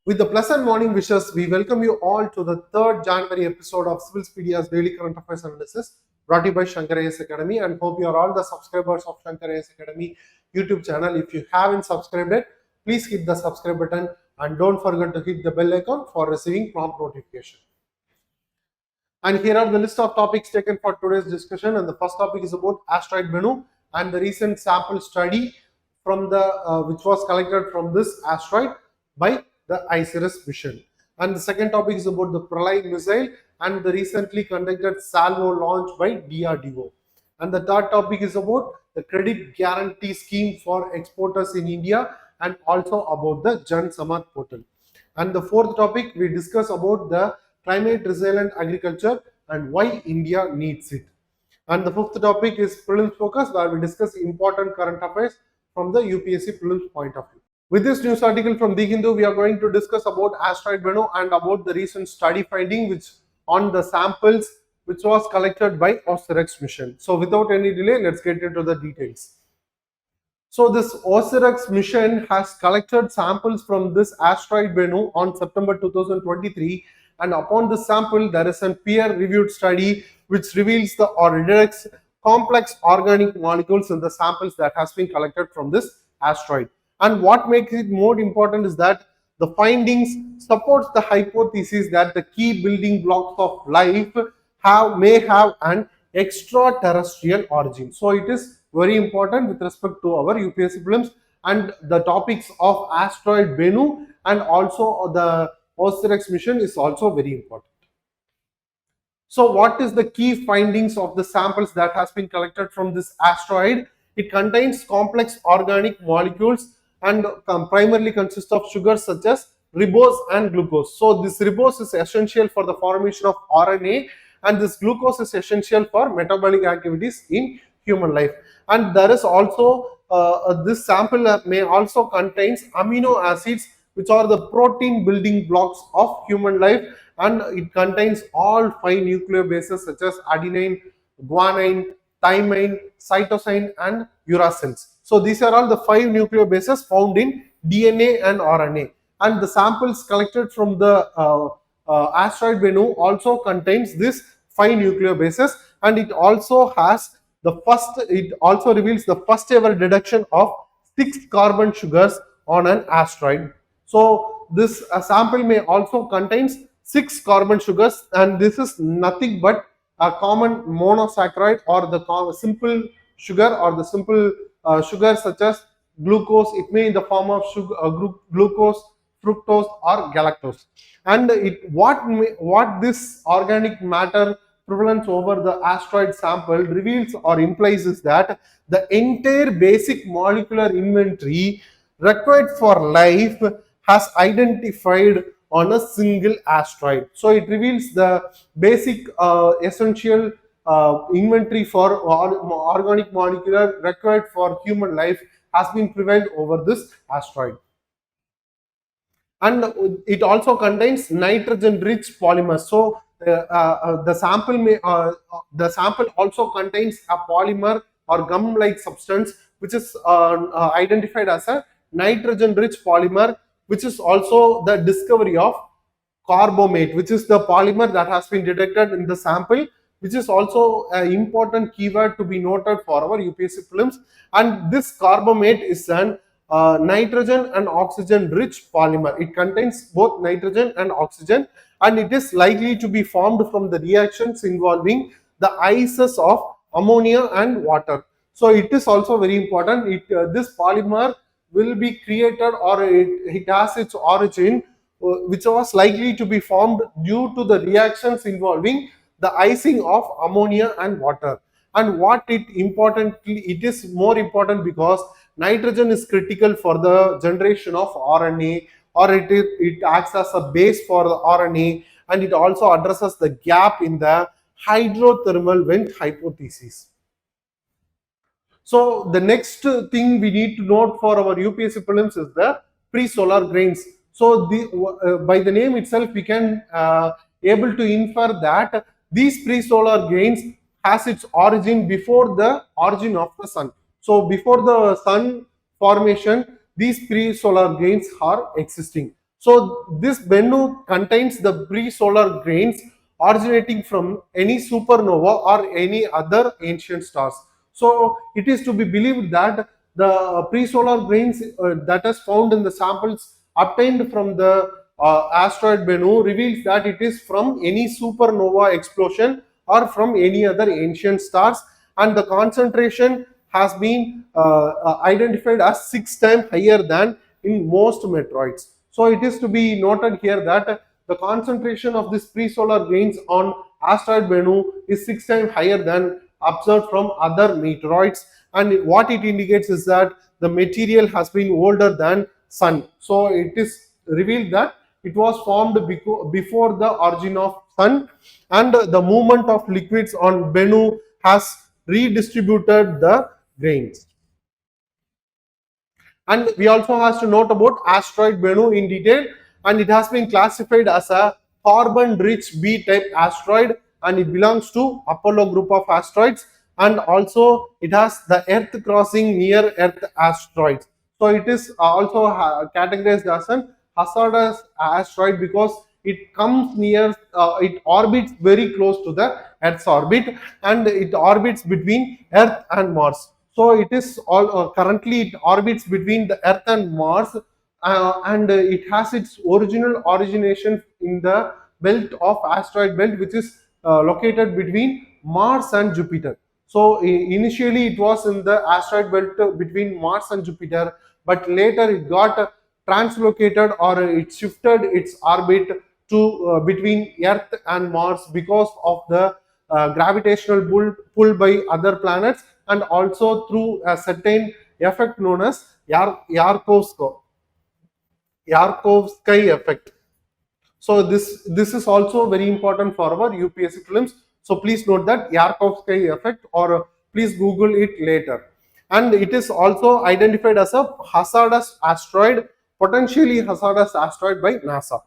With the pleasant morning wishes, we welcome you all to the 3rd January episode of Civilspedia's Daily Current Affairs Analysis brought to you by ShankarIASAcademy, and hope you are all the subscribers of ShankarIASAcademy YouTube channel. If you haven't subscribed it, please hit the subscribe button and don't forget to hit the bell icon for receiving prompt notification. And here are the list of topics taken for today's discussion. And the first topic is about Asteroid Bennu and the recent sample study from the which was collected from this asteroid by the OSIRIS mission. And the second topic is about the Pralay Missile and the recently conducted salvo launch by DRDO. And the third topic is about the credit guarantee scheme for exporters in India and also about the Jan Samarth Portal. And the fourth topic, we discuss about the climate resilient agriculture and why India needs it. And the fifth topic is Prelims Focus, where we discuss important current affairs from the UPSC Prelims point of view. With this news article from The Hindu, we are going to discuss about Asteroid Bennu and about the recent study finding which on the samples which was collected by OSIRIS-REx mission. So without any delay, let's get into the details. So this OSIRIS-REx mission has collected samples from this Asteroid Bennu on September 2023, and upon this sample there is a peer-reviewed study which reveals the or detects complex organic molecules in the samples that has been collected from this asteroid. And what makes it more important is that the findings supports the hypothesis that the key building blocks of life may have an extraterrestrial origin. So it is very important with respect to our UPSC prelims, and the topics of Asteroid Bennu and also the OSIRIS mission is also very important. So what is the key findings of the samples that has been collected from this asteroid? It contains complex organic molecules and primarily consists of sugars such as ribose and glucose. So this ribose is essential for the formation of RNA, and this glucose is essential for metabolic activities in human life. And there is also this sample may also contains amino acids, which are the protein building blocks of human life, and it contains all 5 nucleobases such as adenine, guanine, thymine, cytosine and uracils. So these are all the 5 nucleobases found in DNA and RNA. And the samples collected from the Asteroid Bennu also contains these 5 nucleobases, and it also has it also reveals the first ever detection of 6 carbon sugars on an asteroid. So this sample may also contains 6 carbon sugars, and this is nothing but a common monosaccharide or the simple sugar or the simple sugar such as glucose. It may in the form of sugar, glucose, fructose or galactose. And what this organic matter prevalence over the asteroid sample reveals or implies is that the entire basic molecular inventory required for life has identified on a single asteroid. So it reveals the basic essential inventory for organic molecular required for human life has been prevailed over this asteroid. And it also contains nitrogen rich polymers. So the sample also contains a polymer or gum like substance which is identified as a nitrogen rich polymer, which is also the discovery of carbamate, which is the polymer that has been detected in the sample, which is also an important keyword to be noted for our UPSC prelims. And this carbamate is an nitrogen and oxygen rich polymer. It contains both nitrogen and oxygen, and it is likely to be formed from the reactions involving the ices of ammonia and water. So it is also very important. This polymer will be created, or it has its origin which was likely to be formed due to the reactions involving the icing of ammonia and water. And what it is more important because nitrogen is critical for the generation of RNA, or it acts as a base for the RNA, and it also addresses the gap in the hydrothermal vent hypothesis. So the next thing we need to note for our UPSC prelims is the pre-solar grains. So by the name itself, we can able to infer that these pre-solar grains has its origin before the origin of the sun. So before the sun formation, these pre-solar grains are existing. So this Bennu contains the pre-solar grains originating from any supernova or any other ancient stars. So it is to be believed that the pre-solar grains that is found in the samples obtained from the asteroid Bennu reveals that it is from any supernova explosion or from any other ancient stars, and the concentration has been identified as 6 times higher than in most meteoroids. So it is to be noted here that the concentration of this pre-solar grains on asteroid Bennu is 6 times higher than observed from other meteoroids, and what it indicates is that the material has been older than Sun. So it is revealed that it was formed before the origin of Sun, and the movement of liquids on Bennu has redistributed the grains. And we also have to note about asteroid Bennu in detail, and it has been classified as a carbon-rich B-type asteroid, and it belongs to Apollo group of asteroids, and also it has the Earth crossing near Earth asteroids. So it is also categorized as an hazardous asteroid because it comes near, it orbits very close to the Earth's orbit, and it orbits between Earth and Mars. So it is all currently it orbits between the Earth and Mars, and it has its origination in the belt of asteroid belt, which is located between Mars and Jupiter. So initially it was in the asteroid belt between Mars and Jupiter, but later it got translocated, or it shifted its orbit to between Earth and Mars because of the gravitational pull by other planets, and also through a certain effect known as Yarkovsky effect. So this is also very important for our UPSC prelims. So please note that Yarkovsky effect, or please Google it later. And it is also identified as a hazardous asteroid, potentially hazardous asteroid by NASA.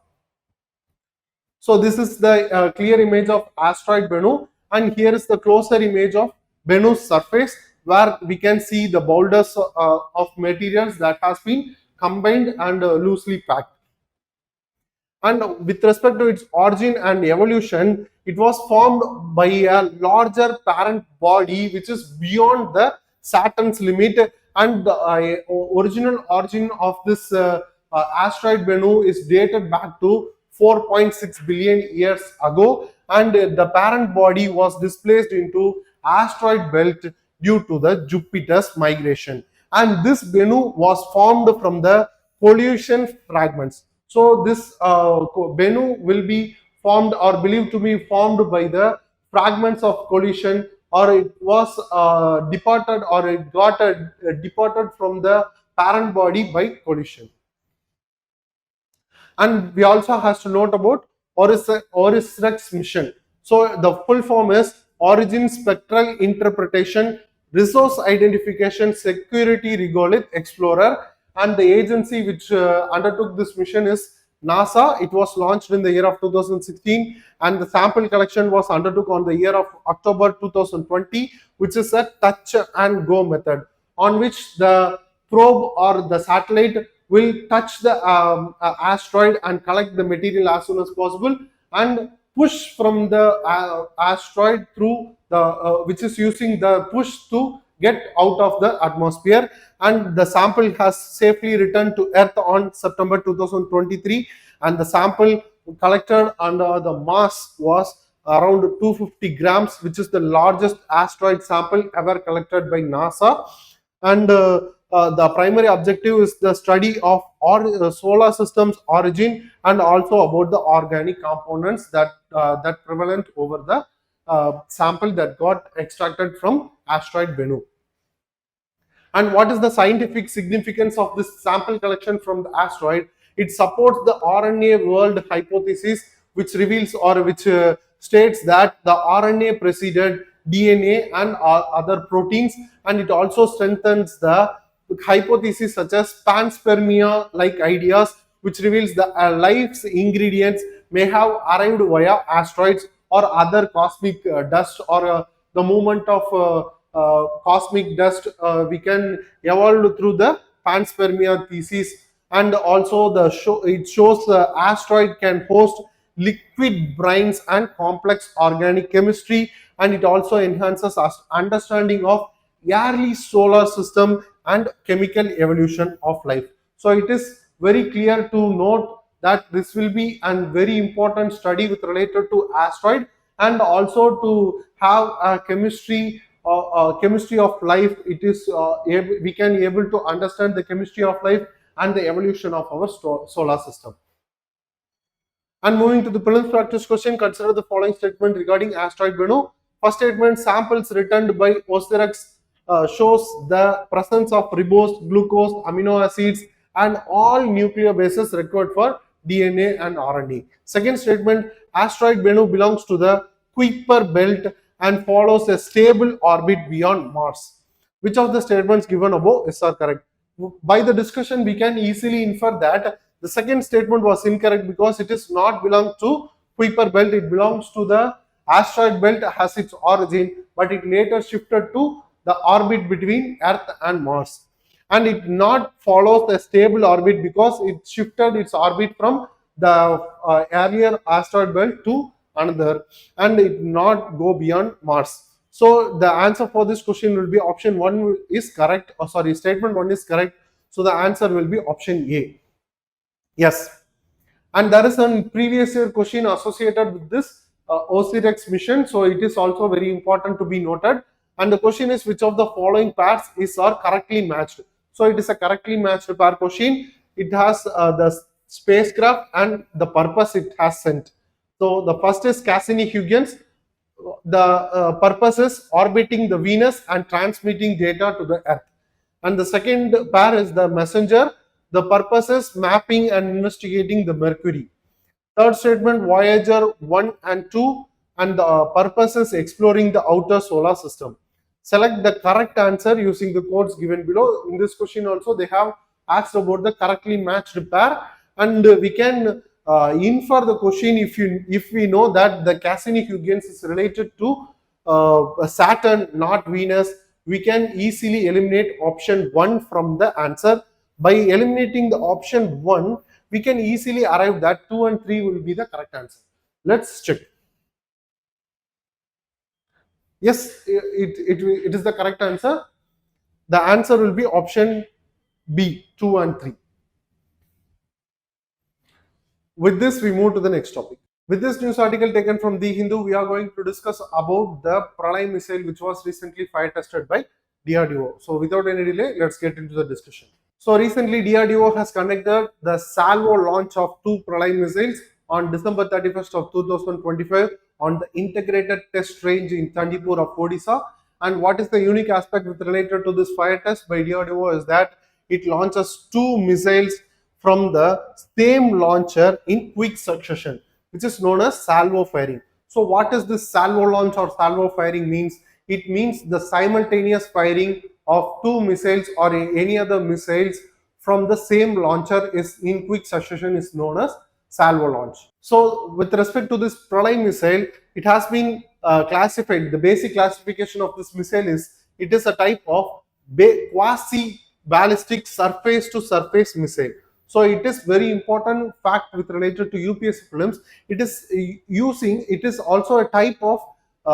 So this is the clear image of asteroid Bennu, and here is the closer image of Bennu's surface, where we can see the boulders of materials that has been combined and loosely packed. And with respect to its origin and evolution, it was formed by a larger parent body which is beyond the Saturn's limit, and the original origin of this asteroid Bennu is dated back to 4.6 billion years ago, and the parent body was displaced into asteroid belt due to the Jupiter's migration, and this Bennu was formed from the collision fragments. So this Bennu will be formed, or believed to be formed, by the fragments of collision, or it was departed, or it got departed from the parent body by collision. And we also have to note about OSIRIS-REx mission. So the full form is Origin Spectral Interpretation Resource Identification Security Regolith Explorer, and the agency which undertook this mission is NASA. It was launched in the year of 2016, and the sample collection was undertook on the year of October 2020, which is a touch and go method, on which the probe or the satellite will touch the asteroid and collect the material as soon as possible, and push from the asteroid through the which is using the push to get out of the atmosphere, and the sample has safely returned to Earth on September 2023, and the sample collected under the mass was around 250 grams, which is the largest asteroid sample ever collected by NASA. And the primary objective is the study of solar system's origin, and also about the organic components that prevalent over the sample that got extracted from asteroid Bennu. And what is the scientific significance of this sample collection from the asteroid? It supports the RNA World hypothesis, which reveals, or which states that the RNA preceded DNA and other proteins, and it also strengthens the hypothesis such as panspermia-like ideas, which reveals the life's ingredients may have arrived via asteroids or other cosmic dust, or the movement of cosmic dust we can evolve through the panspermia thesis. and also it shows the asteroid can host liquid brines and complex organic chemistry, and it also enhances our understanding of early solar system and chemical evolution of life. So it is very clear to note that this will be a very important study with related to asteroid, and also to have a chemistry of life. It is we can able to understand the chemistry of life and the evolution of our solar system. And moving to the prelims practice question, consider the following statement regarding asteroid Bennu. First statement: samples returned by OSIRIS-REx shows the presence of ribose, glucose, amino acids, and all nucleobases required for DNA and RNA. Second statement: asteroid Bennu belongs to the Kuiper belt and follows a stable orbit beyond Mars. Which of the statements given above is correct? By the discussion, we can easily infer that the second statement was incorrect because it is not belong to Kuiper belt. It belongs to the asteroid belt, has its origin, but it later shifted to the orbit between Earth and Mars. And it not follows the stable orbit because it shifted its orbit from the earlier asteroid belt to another, and it not go beyond Mars. So the answer for this question will be option 1 is correct. Oh, sorry, statement 1 is correct. So the answer will be option A. Yes. And there is a previous year question associated with this OSIRIS mission. So it is also very important to be noted. And the question is, which of the following pairs are correctly matched? So it is a correctly matched pair question. It has the spacecraft and the purpose it has sent. So the first is Cassini-Huygens. The purpose is orbiting the Venus and transmitting data to the Earth. And the second pair is the messenger. The purpose is mapping and investigating the Mercury. Third statement, Voyager 1 and 2, and the purpose is exploring the outer solar system. Select the correct answer using the codes given below. In this question also, they have asked about the correctly matched pair, and we can infer the question if we know that the Cassini-Huygens is related to Saturn, not Venus. We can easily eliminate option 1 from the answer. By eliminating the option 1, we can easily arrive that 2 and 3 will be the correct answer. Let's check. Yes, it is the correct answer. The answer will be option B, 2 and 3. With this, we move to the next topic. With this news article taken from The Hindu, we are going to discuss about the Pralay Missile, which was recently fire tested by DRDO. So without any delay, let's get into the discussion. So recently, DRDO has conducted the salvo launch of 2 Pralay missiles on December 31st of 2025 on the integrated test range in Tandipur of Odisha. And what is the unique aspect with related to this fire test by DRDO is that it launches 2 missiles from the same launcher in quick succession, which is known as salvo firing. So what is this salvo launch or salvo firing means? It means the simultaneous firing of 2 missiles or any other missiles from the same launcher is in quick succession is known as salvo launch. So with respect to this Pralay missile, it has been classified. The basic classification of this missile is it is a type of quasi-ballistic surface to surface missile. So it is very important fact with related to UPSC prelims. It is also a type of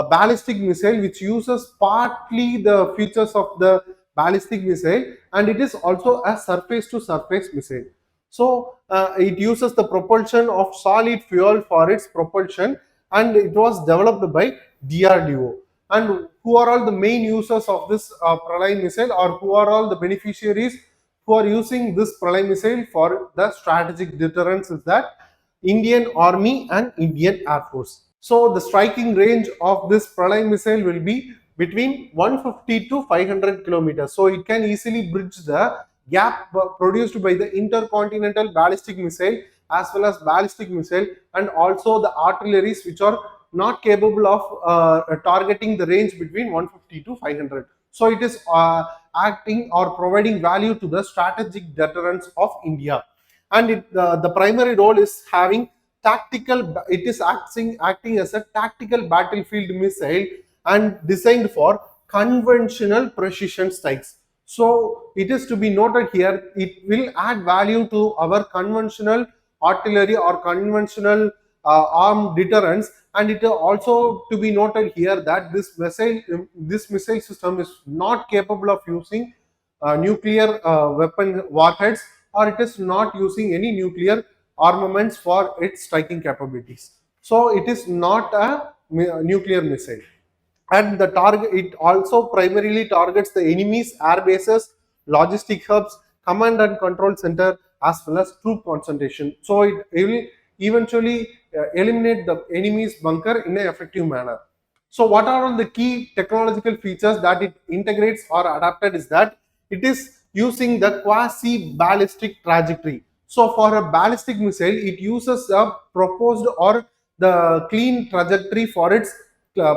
ballistic missile which uses partly the features of the ballistic missile, and it is also a surface to surface missile. So it uses the propulsion of solid fuel for its propulsion, and it was developed by DRDO. And who are all the main users of this Pralay missile, or who are all the beneficiaries who are using this Pralay missile for the strategic deterrence is that Indian Army and Indian Air Force. So the striking range of this Pralay missile will be between 150 to 500 kilometers. So it can easily bridge the gap produced by the intercontinental ballistic missile as well as ballistic missile, and also the artilleries which are not capable of targeting the range between 150 to 500. So it is acting or providing value to the strategic deterrence of India. And the primary role is having tactical, it is acting as a tactical battlefield missile and designed for conventional precision strikes. So it is to be noted here, it will add value to our conventional artillery or conventional armed deterrence. And it is also to be noted here that this missile system is not capable of using nuclear weapon warheads, or it is not using any nuclear armaments for its striking capabilities. So it is not a nuclear missile. And the target, it also primarily targets the enemy's air bases, logistic hubs, command and control center, as well as troop concentration. So it will eventually eliminate the enemy's bunker in an effective manner. So what are all the key technological features that it integrates or adapted is that it is using the quasi-ballistic trajectory. So for a ballistic missile, it uses a proposed or the clean trajectory for its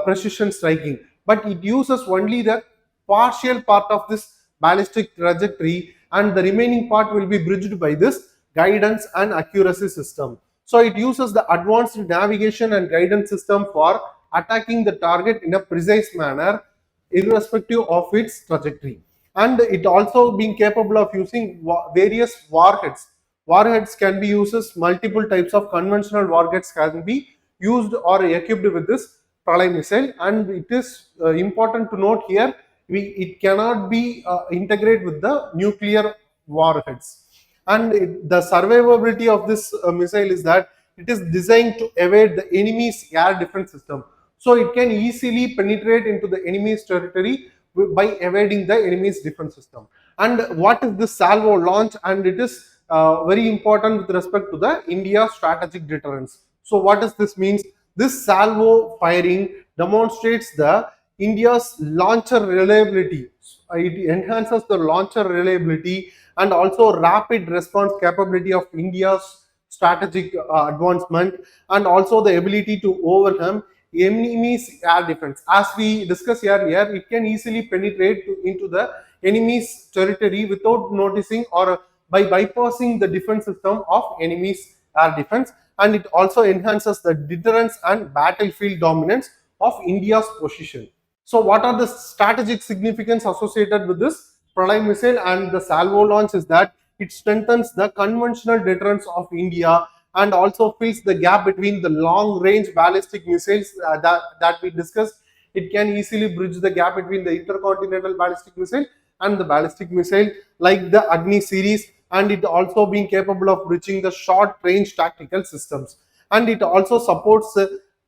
precision striking, but it uses only the partial part of this ballistic trajectory, and the remaining part will be bridged by this guidance and accuracy system. So it uses the advanced navigation and guidance system for attacking the target in a precise manner irrespective of its trajectory. And it also being capable of using various warheads. Warheads can be used as multiple types of conventional warheads can be used or equipped with this Pralay Missile. And it is important to note here, it cannot be integrated with the nuclear warheads. And the survivability of this missile is that it is designed to evade the enemy's air defense system. So it can easily penetrate into the enemy's territory by evading the enemy's defense system. And what is this salvo launch? And it is very important with respect to the India strategic deterrence. So what does this means? This salvo firing demonstrates the India's launcher reliability. It enhances the launcher reliability and also rapid response capability of India's strategic advancement, and also the ability to overcome enemy's air defense. As we discussed earlier, it can easily penetrate into the enemy's territory without noticing or by bypassing the defense system of enemy's air defense. And it also enhances the deterrence and battlefield dominance of India's position. So what are the strategic significance associated with this Pralay missile and the salvo launch is that it strengthens the conventional deterrence of India and also fills the gap between the long range ballistic missiles that we discussed. It can easily bridge the gap between the intercontinental ballistic missile and the ballistic missile like the Agni series, and it also being capable of bridging the short range tactical systems. And it also supports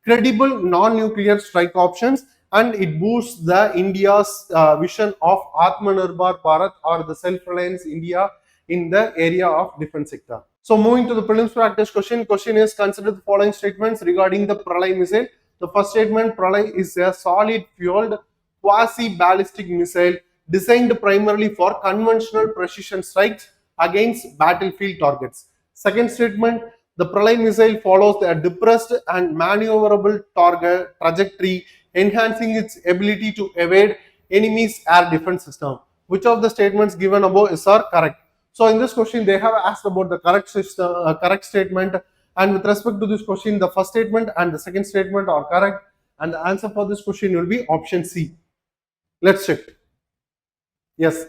credible non-nuclear strike options, and it boosts the India's vision of Atmanirbhar Bharat or the self-reliance India in the area of defense sector. So moving to the prelims practice question is consider the following statements regarding the Pralay missile. The first statement, Pralay is a solid fueled quasi-ballistic missile designed primarily for conventional precision strikes against battlefield targets. Second statement, the Pralay missile follows a depressed and maneuverable target trajectory, enhancing its ability to evade enemy's air defense system. Which of the statements given above is correct? So in this question, they have asked about the correct statement, and with respect to this question, the first statement and the second statement are correct, and the answer for this question will be option C. Let's check. Yes.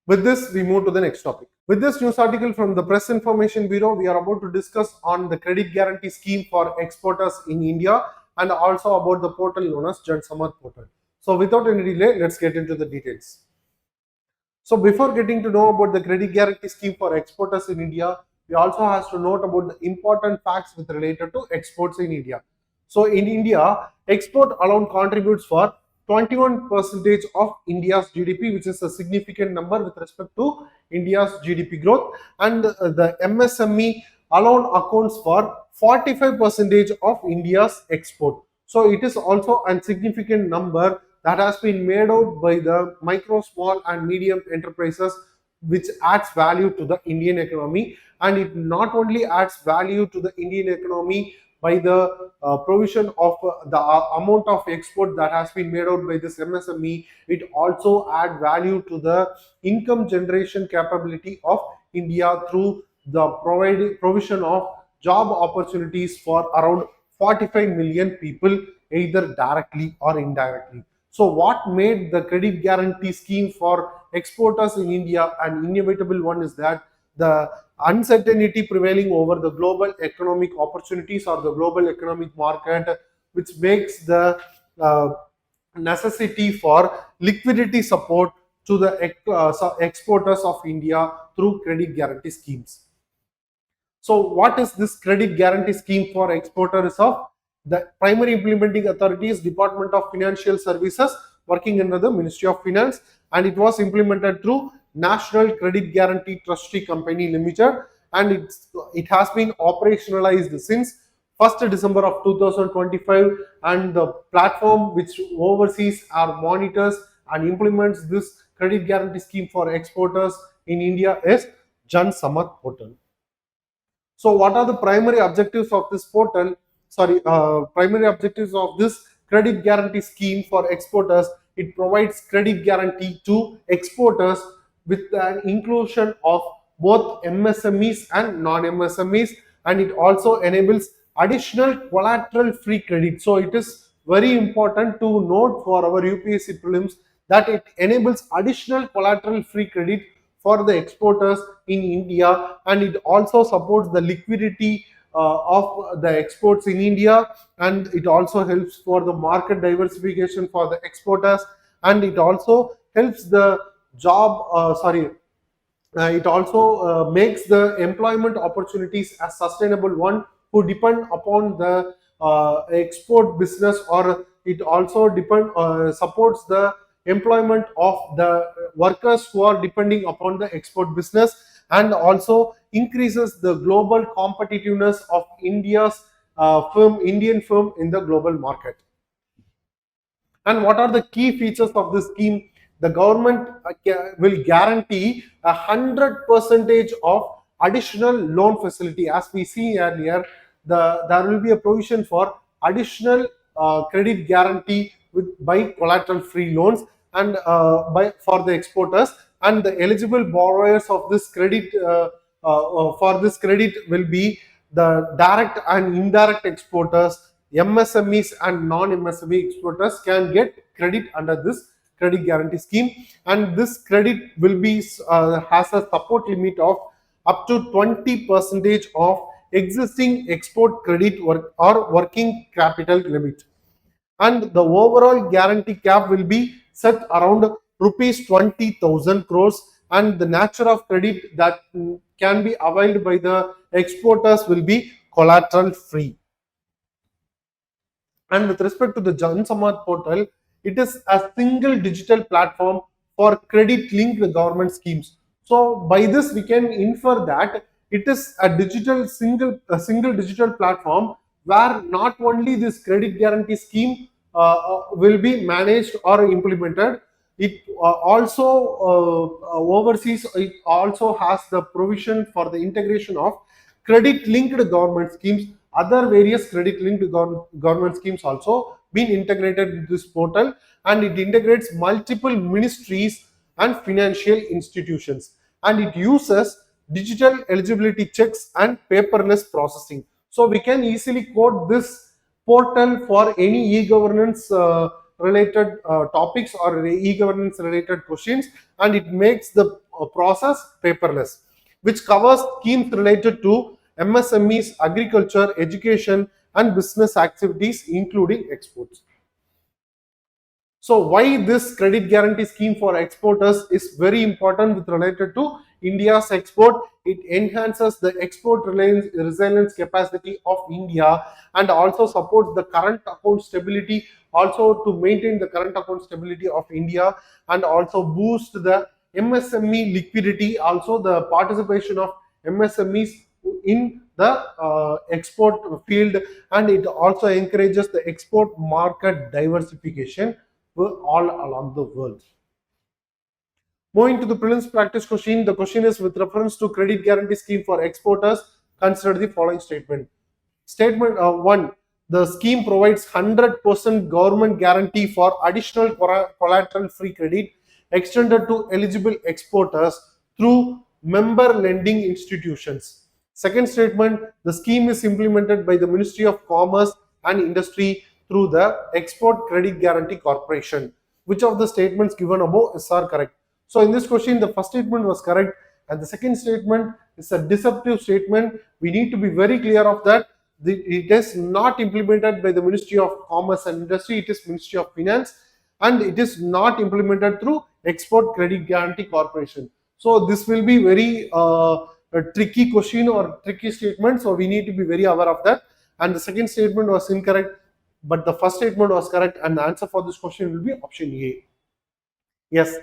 With this, we move to the next topic. With this news article from the Press Information Bureau, we are about to discuss on the credit guarantee scheme for exporters in India and also about the portal known as Jan Samarth Portal. So without any delay, let's get into the details. So before getting to know about the credit guarantee scheme for exporters in India, we also have to note about the important facts with related to exports in India. So in India, export alone contributes for 21% of India's GDP, which is a significant number with respect to India's GDP growth. And the MSME alone accounts for 45% of India's export. So it is also a significant number that has been made out by the micro, small and medium enterprises, which adds value to the Indian economy. And it not only adds value to the Indian economy by the provision of the amount of export that has been made out by this MSME, it also adds value to the income generation capability of India through the provision of job opportunities for around 45 million people, either directly or indirectly. So what made the credit guarantee scheme for exporters in India an inevitable one is that the uncertainty prevailing over the global economic opportunities or the global economic market, which makes the necessity for liquidity support to the exporters of India through credit guarantee schemes. So what is this credit guarantee scheme for exporters of? The primary implementing authority is Department of Financial Services working under the Ministry of Finance, and it was implemented through National Credit Guarantee Trustee Company Limited, and it has been operationalized since 1st December of 2025, and the platform which oversees or monitors and implements this credit guarantee scheme for exporters in India is Jan Samarth Portal. So what are the primary objectives of this portal? Primary objectives of this credit guarantee scheme for exporters. It provides credit guarantee to exporters with an inclusion of both MSMEs and non-MSMEs, and it also enables additional collateral-free credit. So it is very important to note for our UPSC prelims that it enables additional collateral-free credit for the exporters in India, and it also supports the liquidity of the exports in India, and it also helps for the market diversification for the exporters, and it also helps the it also makes the employment opportunities a sustainable one who depend upon the export business, or it also supports the employment of the workers who are depending upon the export business, and also increases the global competitiveness of India's Indian firm in the global market. And what are the key features of this scheme? The government will guarantee 100% of additional loan facility. As we see earlier, there will be a provision for additional credit guarantee by collateral free loans, and for the exporters, and the eligible borrowers of this credit for this credit will be the direct and indirect exporters. MSMEs and non-MSME exporters can get credit under this credit guarantee scheme, and this credit will be has a support limit of up to 20% of existing export credit or working capital limit, and the overall guarantee cap will be set around rupees 20,000 crores, and the nature of credit that can be availed by the exporters will be collateral free. And with respect to the Jan Samarth portal, it is a single digital platform for credit linked government schemes. So by this we can infer that it is a single digital platform where not only this credit guarantee scheme will be managed or implemented, it oversees, it also has the provision for the integration of credit linked government schemes. Other various credit linked government schemes also been integrated in this portal, and it integrates multiple ministries and financial institutions, and it uses digital eligibility checks and paperless processing. So we can easily quote this portal for any e-governance related topics or e-governance related questions, and it makes the process paperless, which covers schemes related to MSMEs, agriculture, education, and business activities, including exports. So why this credit guarantee scheme for exporters is very important with related to India's export? It enhances the export resilience capacity of India, and also supports the current account stability, also to maintain the current account stability of India, and also boost the MSME liquidity, also the participation of MSMEs in the export field, and it also encourages the export market diversification all along the world. Moving to the prelims practice question, the question is with reference to credit guarantee scheme for exporters. Consider the following statement. Statement 1. The scheme provides 100% government guarantee for additional collateral free credit extended to eligible exporters through member lending institutions. Second statement, the scheme is implemented by the Ministry of Commerce and Industry through the Export Credit Guarantee Corporation. Which of the statements given above are correct? So in this question, the first statement was correct, and the second statement is a deceptive statement. We need to be very clear of that. It is not implemented by the Ministry of Commerce and Industry, it is Ministry of Finance, and it is not implemented through Export Credit Guarantee Corporation. So this will be very a tricky question or tricky statement, so we need to be very aware of that. And the second statement was incorrect, but the first statement was correct, and the answer for this question will be option A. Yes.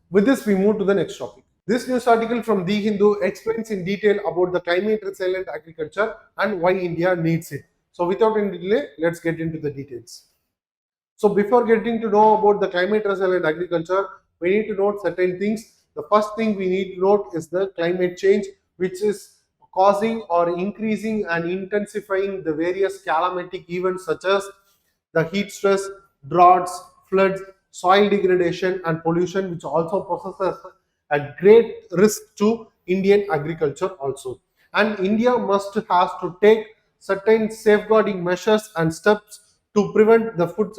With this, we move to the next topic. This news article from The Hindu explains in detail about the climate resilient agriculture and why India needs it. So without any delay, let's get into the details. So before getting to know about the climate resilient agriculture, we need to note certain things. The first thing we need to note is the climate change, which is causing or increasing and intensifying the various climatic events such as the heat stress, droughts, floods, soil degradation and pollution, which also possesses a great risk to Indian agriculture also. And India must has to take certain safeguarding measures and steps to prevent the food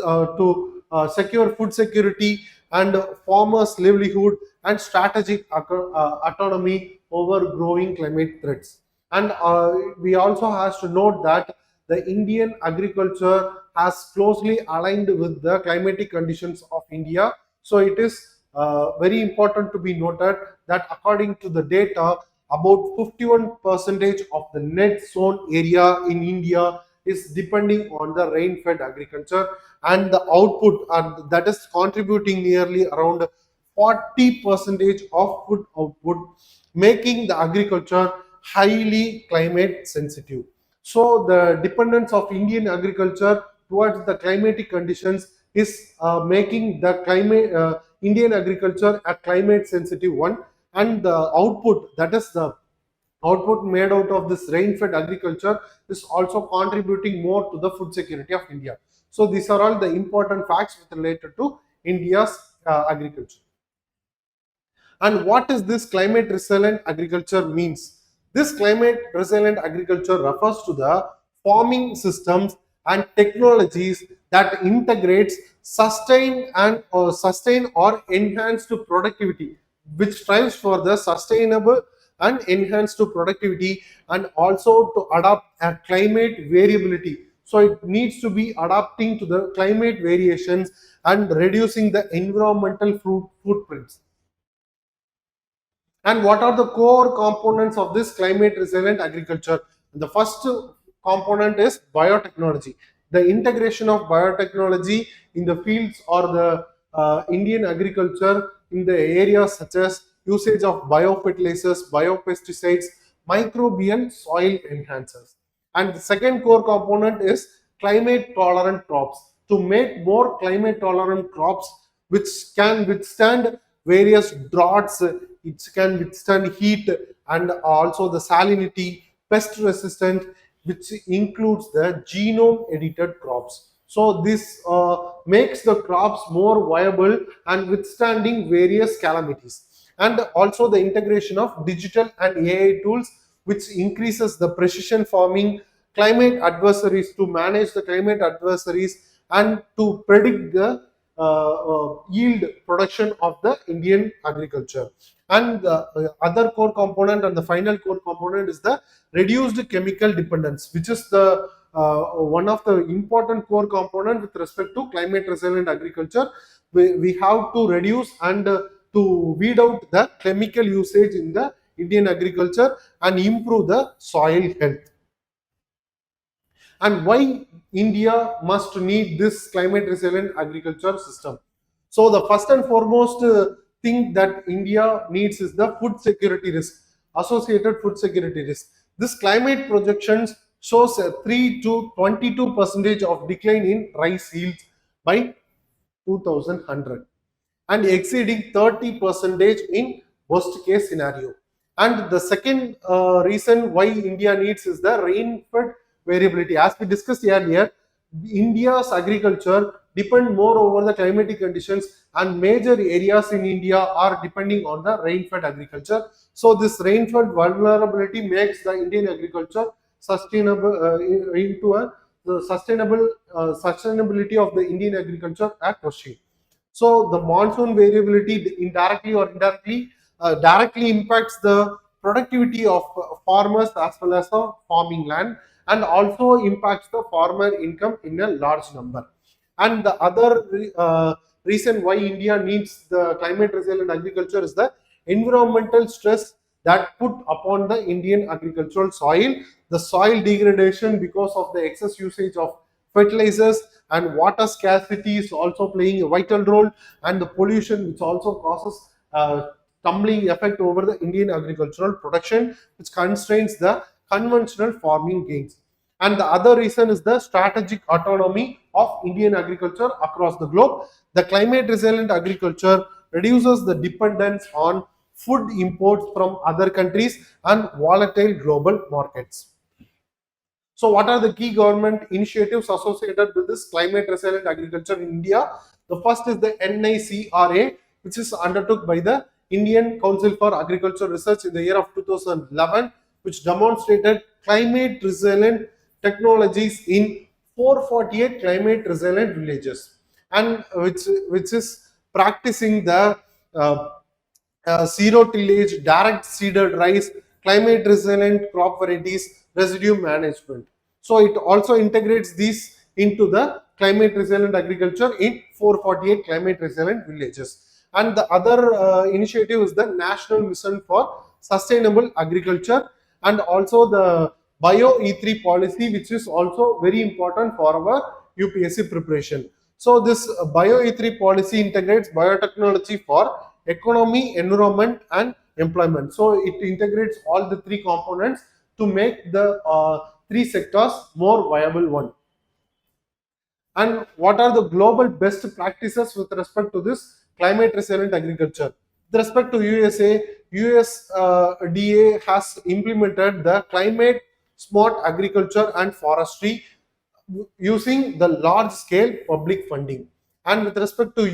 secure food security and farmers' livelihood and strategic autonomy over growing climate threats. And we also has to note that the Indian agriculture has closely aligned with the climatic conditions of India. So it is very important to be noted that according to the data, about 51% of the net sown area in India is depending on the rain-fed agriculture, and the output that is contributing nearly around 40% of food output, making the agriculture highly climate sensitive. So the dependence of Indian agriculture towards the climatic conditions is making the Indian agriculture a climate sensitive one, and the output, that is the output made out of this rain-fed agriculture, is also contributing more to the food security of India. So these are all the important facts related to India's agriculture. And what is this climate resilient agriculture means? This climate resilient agriculture refers to the farming systems and technologies that integrates sustain or enhanced productivity, which strives for the sustainable and enhanced productivity, and also to adapt a climate variability. So it needs to be adapting to the climate variations and reducing the environmental footprints. And what are the core components of this climate resilient agriculture? The first component is biotechnology. The integration of biotechnology in the fields or the Indian agriculture in the areas such as usage of biofertilizers, biopesticides, microbial soil enhancers. And the second core component is climate tolerant crops. To make more climate tolerant crops which can withstand various droughts, it can withstand heat and also the salinity, pest resistant, which includes the genome edited crops. So this makes the crops more viable and withstanding various calamities. And also the integration of digital and AI tools, which increases the precision farming, climate adversaries, to manage the climate adversaries and to predict the yield production of the Indian agriculture. And the other core component and the final core component is the reduced chemical dependence, which is the one of the important core component with respect to climate resilient agriculture. We have to reduce and to weed out the chemical usage in the Indian agriculture and improve the soil health. And why India must need this climate resilient agriculture system? So the first and foremost thing that India needs is the food security risk, associated food security risk. This climate projections shows a 3 to 22% of decline in rice yields by 2100 and exceeding 30% in worst case scenario. And the second reason why India needs is the rain-fed variability. As we discussed earlier, India's agriculture depend more over the climatic conditions, and major areas in India are depending on the rain-fed agriculture. So this rain-fed vulnerability makes the Indian agriculture sustainable into a the sustainability of the Indian agriculture at question. So the monsoon variability indirectly or indirectly directly impacts the productivity of farmers as well as the farming land, and also impacts the farmer income in a large number. And the other reason why India needs the climate resilient agriculture is the environmental stress that put upon the Indian agricultural soil, the soil degradation because of the excess usage of fertilizers, and water scarcity is also playing a vital role, and the pollution which also causes tumbling effect over the Indian agricultural production, which constrains the conventional farming gains. And the other reason is the strategic autonomy of Indian agriculture across the globe. The climate resilient agriculture reduces the dependence on food imports from other countries and volatile global markets. So, what are the key government initiatives associated with this climate resilient agriculture in India? The first is the NICRA, which is undertook by the Indian Council for Agricultural Research in the year of 2011, which demonstrated climate resilient technologies in 448 climate resilient villages, and which is practicing the uh, zero tillage, direct seeded rice, climate resilient crop varieties, residue management. So it also integrates these into the climate resilient agriculture in 448 climate resilient villages. And the other initiative is the National Mission for Sustainable Agriculture, and also the Bio E3 policy, which is also very important for our UPSC preparation. So this Bio E3 policy integrates biotechnology for economy, environment, and employment. So it integrates all the three components to make the three sectors more viable one. And what are the global best practices with respect to this climate resilient agriculture? With respect to USA, USDA has implemented the climate smart agriculture and forestry using the large scale public funding. And with respect to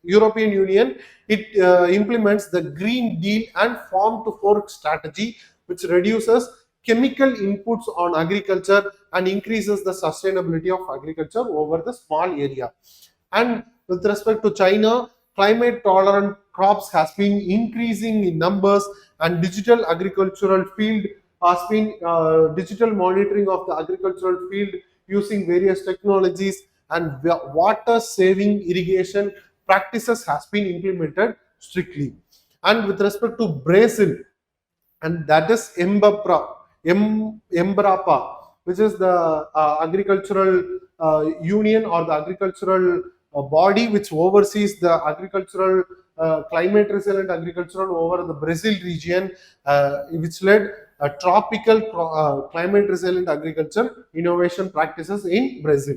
European Union, it implements the Green Deal and Farm to Fork strategy, which reduces chemical inputs on agriculture and increases the sustainability of agriculture over the small area. And with respect to China, climate tolerant crops has been increasing in numbers, and digital agricultural field has been digital monitoring of the agricultural field using various technologies, and water saving irrigation practices has been implemented strictly. And with respect to Brazil, and that is Embrapa, which is the agricultural union or the agricultural body which oversees the agricultural climate resilient agricultural over the Brazil region, which led tropical climate resilient agriculture innovation practices in Brazil.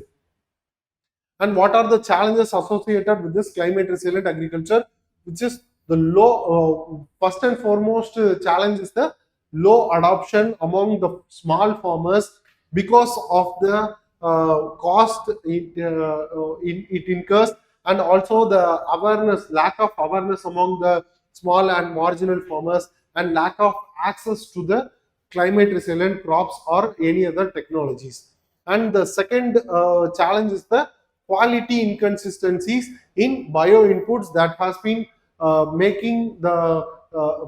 And what are the challenges associated with this climate resilient agriculture? Which is the low, first and foremost challenge is the low adoption among the small farmers because of the cost it incurs, and also the awareness, lack of awareness among the small and marginal farmers, and lack of access to the climate resilient crops or any other technologies. And the second challenge is the quality inconsistencies in bio inputs that has been making the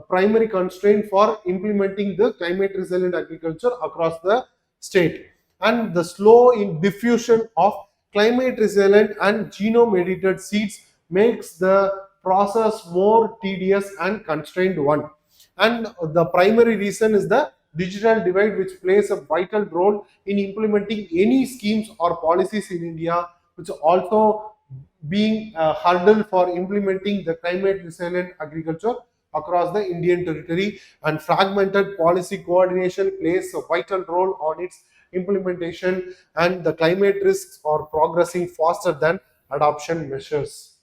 primary constraint for implementing the climate resilient agriculture across the state. And the slow in diffusion of climate resilient and genome edited seeds makes the process more tedious and constrained one. And the primary reason is the digital divide, which plays a vital role in implementing any schemes or policies in India, which also being a hurdle for implementing the climate resilient agriculture across the Indian territory. And fragmented policy coordination plays a vital role on its implementation, and the climate risks are progressing faster than adoption measures.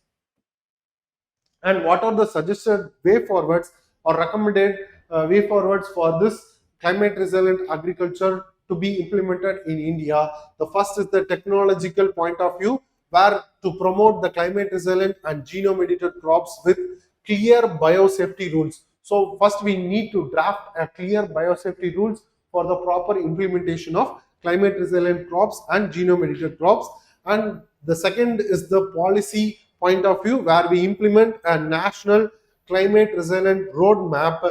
And what are the suggested way forwards or recommended way forwards for this climate resilient agriculture to be implemented in India? The first is the technological point of view, where to promote the climate resilient and genome edited crops with clear biosafety rules. So first we need to draft a clear biosafety rules for the proper implementation of climate resilient crops and genome edited crops. And The second is the policy point of view, where we implement a national climate resilient roadmap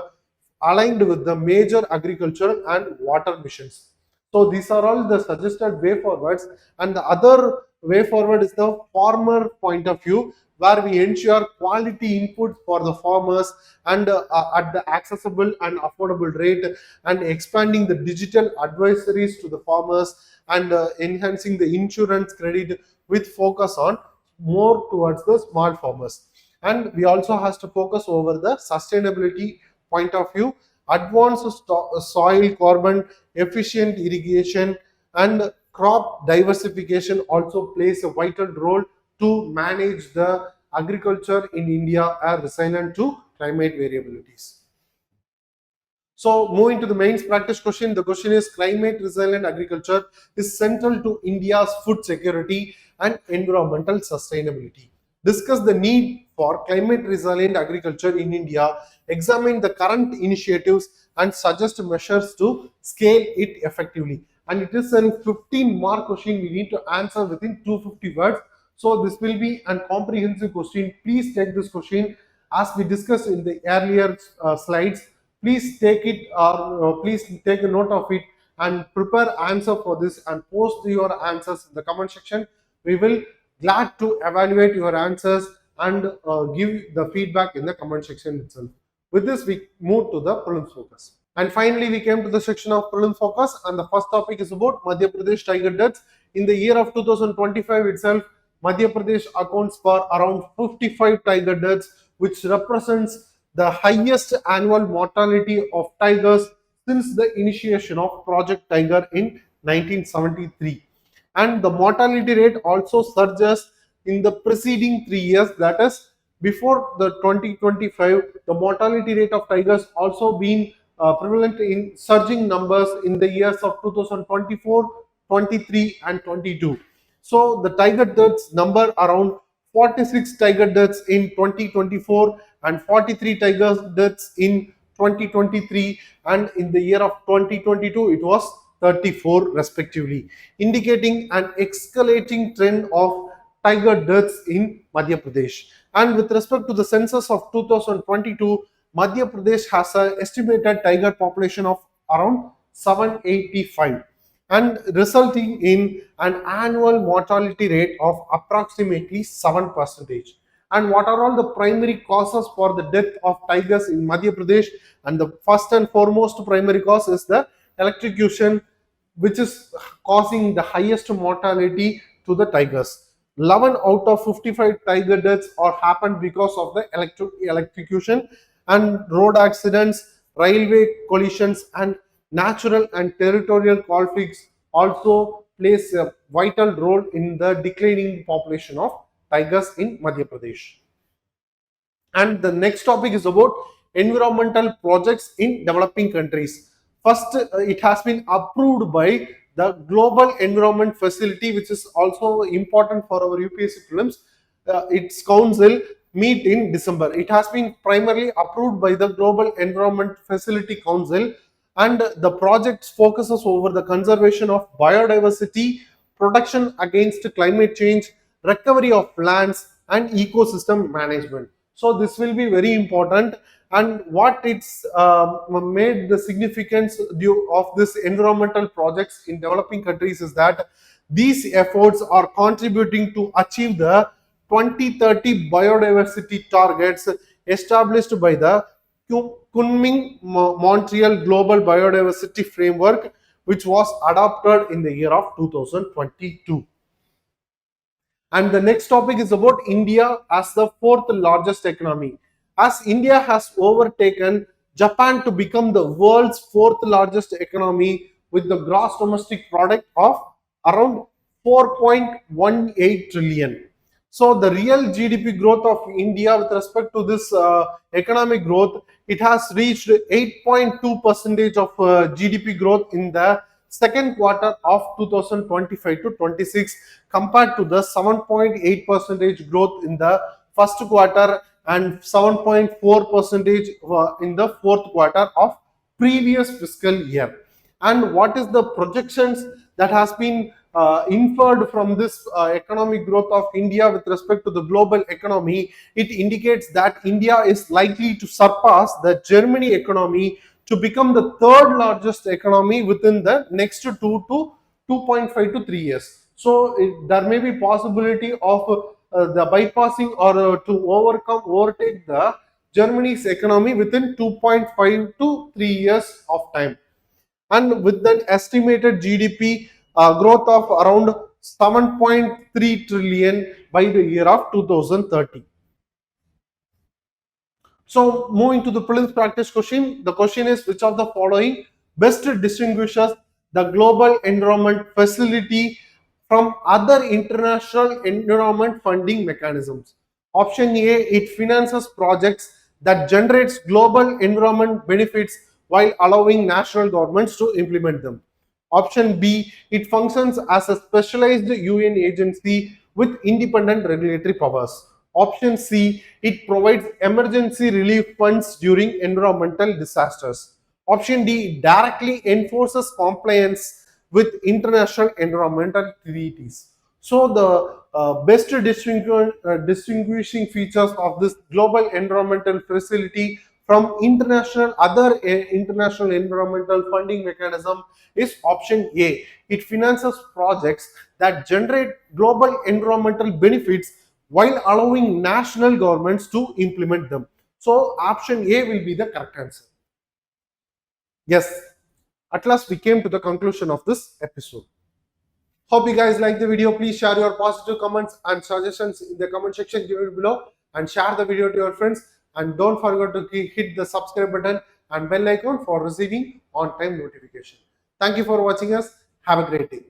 aligned with the major agricultural and water missions. So these are all the suggested way forwards, and the other way forward is the farmer point of view, where we ensure quality input for the farmers and at the accessible and affordable rate, and expanding the digital advisories to the farmers, and enhancing the insurance credit with focus on more towards the small farmers. And we also has to focus over the sustainability point of view. Advanced soil carbon efficient irrigation and crop diversification also plays a vital role to manage the agriculture in India are resilient to climate variabilities. So moving to the mains practice question, the question is climate resilient agriculture is central to India's food security and environmental sustainability. Discuss the need for climate resilient agriculture in India, examine the current initiatives and suggest measures to scale it effectively. And it is a 15-mark question we need to answer within 250 words. So this will be a comprehensive question. Please take this question as we discussed in the earlier slides. Please take it or please take a note of it and prepare answer for this and post your answers in the comment section. We will glad to evaluate your answers and give the feedback in the comment section itself. With this, we move to the prelims focus. And finally, we came to the section of prelims focus, and the first topic is about Madhya Pradesh tiger deaths. In the year of 2025 itself, Madhya Pradesh accounts for around 55 tiger deaths, which represents the highest annual mortality of tigers since the initiation of Project Tiger in 1973. And the mortality rate also surges in the preceding 3 years, that is before the 2025. The mortality rate of tigers also been prevalent in surging numbers in the years of 2024, 23 and 22. So the tiger deaths number around 46 tiger deaths in 2024 and 43 tiger deaths in 2023, and in the year of 2022 it was 34 respectively, indicating an escalating trend of tiger deaths in Madhya Pradesh. And with respect to the census of 2022, Madhya Pradesh has an estimated tiger population of around 785, and resulting in an annual mortality rate of approximately 7%. And what are all the primary causes for the death of tigers in Madhya Pradesh? And the first and foremost primary cause is the electrocution, which is causing the highest mortality to the tigers. 11 out of 55 tiger deaths are happened because of the electrocution, and road accidents, railway collisions and natural and territorial conflicts also plays a vital role in the declining population of tigers in Madhya Pradesh. And the next topic is about environmental projects in developing countries. First, it has been approved by the Global Environment Facility, which is also important for our UPSC prelims. Its council meet in December. It has been primarily approved by the Global Environment Facility Council, and the project focuses over the conservation of biodiversity, protection against climate change, recovery of lands and ecosystem management. So this will be very important. And what it's made the significance due of this environmental projects in developing countries is that these efforts are contributing to achieve the 2030 biodiversity targets established by the Kunming-Montreal Global Biodiversity Framework, which was adopted in the year of 2022. And the next topic is about India as the fourth largest economy. As India has overtaken Japan to become the world's fourth largest economy with the gross domestic product of around 4.18 trillion. So the real GDP growth of India with respect to this economic growth, it has reached 8.2% of GDP growth in the second quarter of 2025 to 26, compared to the 7.8% growth in the first quarter and 7.4% in the fourth quarter of previous fiscal year. And what is the projections that has been inferred from this economic growth of India with respect to the global economy, it indicates that India is likely to surpass the Germany economy to become the third largest economy within the next 2.5 to 3 years. So there may be possibility of the bypassing or to overtake the Germany's economy within 2.5 to 3 years of time. And with that estimated GDP growth of around 7.3 trillion by the year of 2030. So moving to the prelims practice question, the question is which of the following best distinguishes the global environment facility from other international environment funding mechanisms? Option A, it finances projects that generates global environment benefits while allowing national governments to implement them. Option B, it functions as a specialized UN agency with independent regulatory powers. Option C, it provides emergency relief funds during environmental disasters. Option D, directly enforces compliance with international environmental treaties. So the best distinguishing features of this global environmental facility from other international environmental funding mechanism is option A. It finances projects that generate global environmental benefits while allowing national governments to implement them. So option A will be the correct answer. Yes, at last we came to the conclusion of this episode. Hope you guys like the video. Please share your positive comments and suggestions in the comment section given below and share the video to your friends. And don't forget to hit the subscribe button and bell icon for receiving on-time notification. Thank you for watching us. Have a great day.